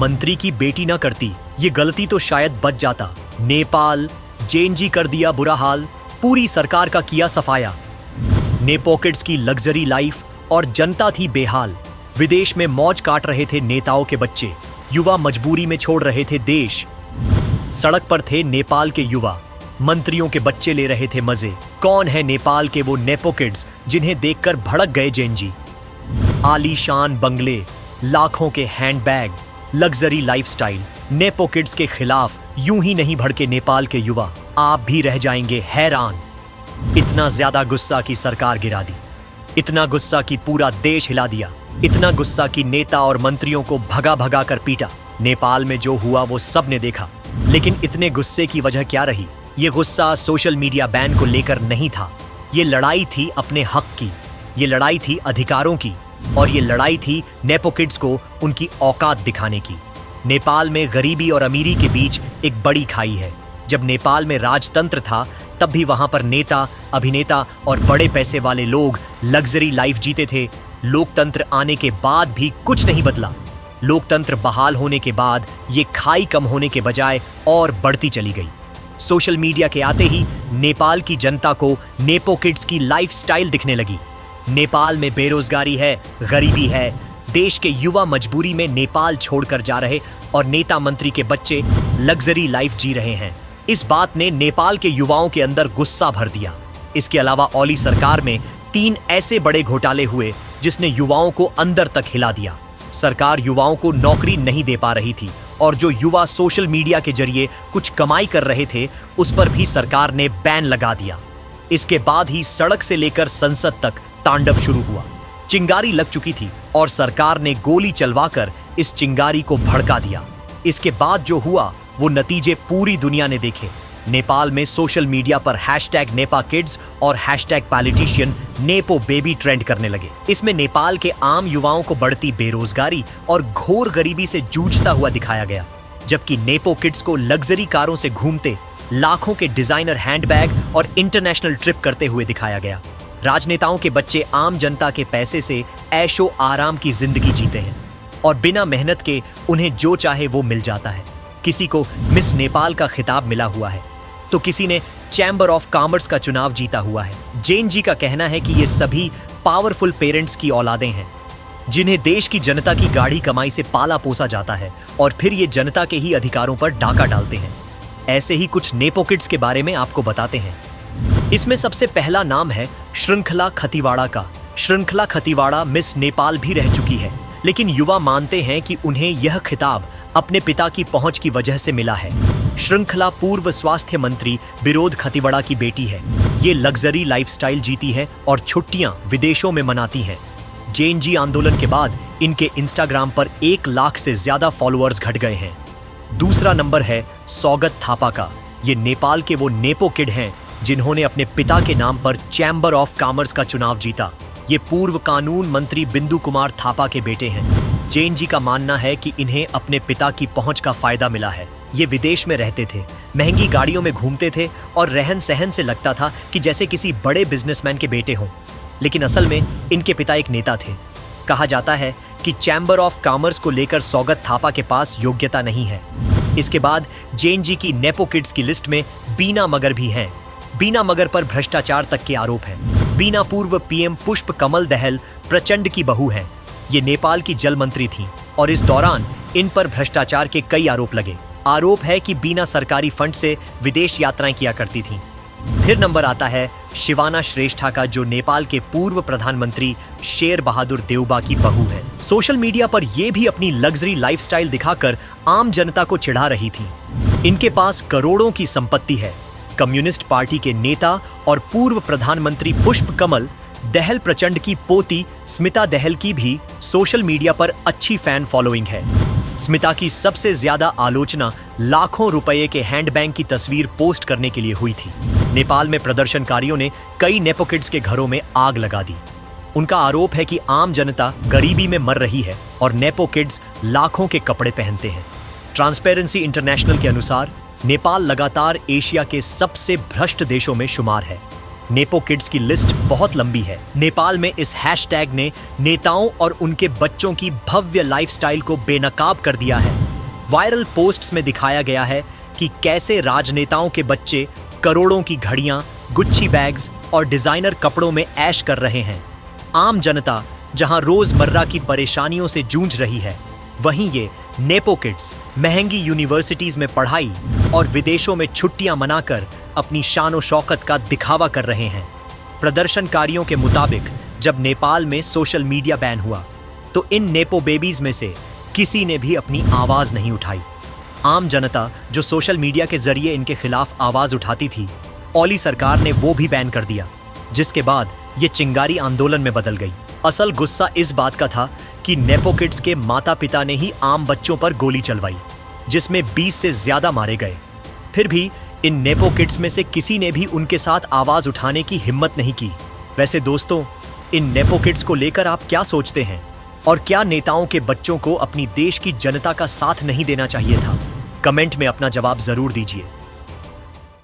मंत्री की बेटी ना करती ये गलती तो शायद बच जाता। नेपाल, जेएनजी कर दिया बुरा हाल, पूरी सरकार का किया सफाया। नेपो किड्स की लग्जरी लाइफ और जनता थी बेहाल। विदेश में मौज काट रहे थे नेताओं के बच्चे, युवा मजबूरी में छोड़ रहे थे देश। सड़क पर थे नेपाल के युवा, मंत्रियों के बच्चे ले रहे थे मजे। कौन है नेपाल के वो नेपो किड्स जिन्हें देखकर भड़क गए जेएनजी? आलीशान बंगले, लाखों के handbag, luxury lifestyle. Nepo kids के खिलाफ यूं ही नहीं भड़के नेपाल के युवा, आप भी रह जाएंगे हैरान। इतना ज्यादा गुस्सा की सरकार गिरा दी, इतना गुस्सा की पूरा देश हिला दिया, इतना गुस्सा की नेता और मंत्रियों को भगा भगा कर पीटा। नेपाल में जो हुआ वो सब ने देखा, लेकिन इतने गुस्से की वजह क्या रही? ये गुस्सा सोशल मीडिया बैन को लेकर नहीं था। ये लड़ाई थी अपने हक की, ये लड़ाई थी अधिकारों की, और ये लड़ाई थी नेपो किड्स को उनकी औकात दिखाने की। नेपाल में गरीबी और अमीरी के बीच एक बड़ी खाई है। जब नेपाल में राजतंत्र था तब भी वहां पर नेता, अभिनेता और बड़े पैसे वाले लोग लग्जरी लाइफ जीते थे। लोकतंत्र आने के बाद भी कुछ नहीं बदला। लोकतंत्र बहाल होने के बाद ये खाई कम होने के बजाय और बढ़ती चली गई। सोशल मीडिया के आते ही नेपाल की जनता को नेपो किड्स की लाइफस्टाइल दिखने लगी। नेपाल में बेरोजगारी है, गरीबी है, देश के युवा मजबूरी में नेपाल छोड़कर जा रहे और नेता मंत्री के बच्चे लग्जरी लाइफ जी रहे हैं। इस बात ने नेपाल के युवाओं के अंदर गुस्सा भर दिया। इसके अलावा ओली सरकार में 3 ऐसे बड़े घोटाले हुए जिसने युवाओं को अंदर तक हिला दिया। सरकार युवाओं को नौकरी नहीं दे पा रही थी और जो युवा सोशल मीडिया के जरिए कुछ कमाई कर रहे थे उस पर भी सरकार ने बैन लगा दिया। इसके बाद ही सड़क से लेकर संसद तक तांडव शुरू हुआ। चिंगारी लग चुकी थी और सरकार ने गोली चलवाकर इस चिंगारी को भड़का दिया। इसके बाद जो हुआ वो नतीजे पूरी दुनिया ने देखे। नेपाल में सोशल मीडिया पर हैशटैग नेपा किड्स और hashtag politician nepo baby trend करने लगे। इसमें नेपाल के आम युवाओं को बढ़ती बेरोजगारी और घोर गरीबी से जूझता हुआ दिखाया गया, जबकि नेपो किड्स को लग्जरी कारों से घूमते, लाखों के डिजाइनर हैंडबैग और इंटरनेशनल ट्रिप करते हुए दिखाया गया। राजनेताओं के बच्चे आम जनता के पैसे से ऐशो आराम की जिंदगी जीते हैं और बिना मेहनत के उन्हें जो चाहे वो मिल जाता है। किसी को मिस नेपाल का खिताब मिला हुआ है तो किसी ने चैम्बर ऑफ कॉमर्स का चुनाव जीता हुआ है। जेएनजी का कहना है कि ये सभी पावरफुल पेरेंट्स की औलादें हैं जिन्हें देश की जनता की गाढ़ी कमाई से पाला पोसा जाता है और फिर ये जनता के ही अधिकारों पर डाका डालते हैं। ऐसे ही कुछ नेपो किड्स के बारे में आपको बताते हैं। इसमें सबसे पहला नाम है श्रृंखला खतीवाड़ा का। श्रृंखला खतीवाड़ा मिस नेपाल भी रह चुकी है, लेकिन युवा मानते हैं कि उन्हें यह खिताब अपने पिता की पहुंच की वजह से मिला है। श्रृंखला पूर्व स्वास्थ्य मंत्री विरोध खतीवड़ा की बेटी है। ये लग्जरी लाइफस्टाइल जीती है और छुट्टियां विदेशों में मनाती हैं। जेएनजी आंदोलन के बाद इनके इंस्टाग्राम पर 1 लाख से ज्यादा फॉलोअर्स घट गए हैं। दूसरा नंबर है सौगत थापा का। ये नेपाल के वो नेपो किड हैं जिन्होंने अपने पिता के नाम पर चैम्बर ऑफ कॉमर्स का चुनाव जीता। ये पूर्व कानून मंत्री बिंदु कुमार थापा के बेटे हैं। जेएनजी का मानना है कि इन्हें अपने पिता की पहुंच का फायदा मिला है। ये विदेश में रहते थे, महंगी गाड़ियों में घूमते थे और रहन सहन से लगता था कि जैसे किसी बड़े बिजनेसमैन के बेटे हों, लेकिन असल में इनके पिता एक नेता थे। कहा जाता है कि चैम्बर ऑफ कॉमर्स को लेकर सौगत थापा के पास योग्यता नहीं है। इसके बाद जेएनजी की नेपो किड्स की लिस्ट में बीना मगर भी हैं। बीना मगर पर भ्रष्टाचार तक के आरोप हैं। बीना पूर्व पीएम पुष्प कमल दहल प्रचंड की बहू हैं। ये नेपाल की जल मंत्री थीं और इस दौरान इन पर भ्रष्टाचार के कई आरोप लगे। आरोप है कि बिना सरकारी फंड से विदेश यात्राएं किया करती थीं। फिर नंबर आता है शिवाना श्रेष्ठा का, जो नेपाल के पूर्व प्रधानमंत्री शेर बहादुर देउबा की बहू है। सोशल मीडिया पर ये भी अपनी लग्जरी लाइफस्टाइल दिखाकर आम जनता को चिढ़ा रही थी। इनके पास करोड़ों की संपत्ति है। कम्युनिस्ट पार्टी के नेता और पूर्व प्रधानमंत्री पुष्प कमल दहल प्रचंड की पोती स्मिता दहल की भी सोशल मीडिया पर अच्छी फैन फॉलोइंग है। स्मिता की सबसे ज्यादा आलोचना लाखों रुपए के हैंडबैग की तस्वीर पोस्ट करने के लिए हुई थी। नेपाल में प्रदर्शनकारियों ने कई नेपो किड्स के घरों में आग लगा दी। उनका आरोप है कि आम जनता गरीबी में मर रही है और नेपो किड्स लाखों के कपड़े पहनते हैं। ट्रांसपेरेंसी इंटरनेशनल के अनुसार नेपाल लगातार एशिया के सबसे भ्रष्ट देशों में शुमार है। नेपो किड्स की लिस्ट बहुत लंबी है। नेपाल में इस हैशटैग ने नेताओं और उनके बच्चों की भव्य लाइफस्टाइल को बेनकाब कर दिया है। वायरल पोस्ट्स में दिखाया गया है कि कैसे राजनेताओं के बच्चे करोड़ों की घड़ियां, गुच्ची बैग्स और डिजाइनर कपड़ों में ऐश कर रहे हैं। आम जनता जहां रोजमर्रा की परेशानियों से जूझ रही है, वहीं ये नेपो किड्स महंगी यूनिवर्सिटीज में पढ़ाई और विदेशों में छुट्टियां मनाकर अपनी शान और शौकत का दिखावा कर रहे हैं। प्रदर्शनकारियों के मुताबिक जब नेपाल में सोशल मीडिया बैन हुआ तो इन नेपो बेबीज में से किसी ने भी अपनी आवाज नहीं उठाई। आम जनता जो सोशल मीडिया के जरिए इनके खिलाफ आवाज उठाती थी, ओली सरकार ने वो भी बैन कर दिया, जिसके बाद ये चिंगारी आंदोलन में बदल गई। असल गुस्सा इस बात का था कि नेपो किड्स के माता पिता ने ही आम बच्चों पर गोली चलवाई, जिसमें 20 से ज्यादा मारे गए। फिर भी इन नेपो किड्स में से किसी ने भी उनके साथ आवाज उठाने की हिम्मत नहीं की। वैसे दोस्तों, इन नेपो किड्स को लेकर आप क्या सोचते हैं? और क्या नेताओं के बच्चों को अपनी देश की जनता का साथ नहीं देना चाहिए था? कमेंट में अपना जवाब जरूर दीजिए।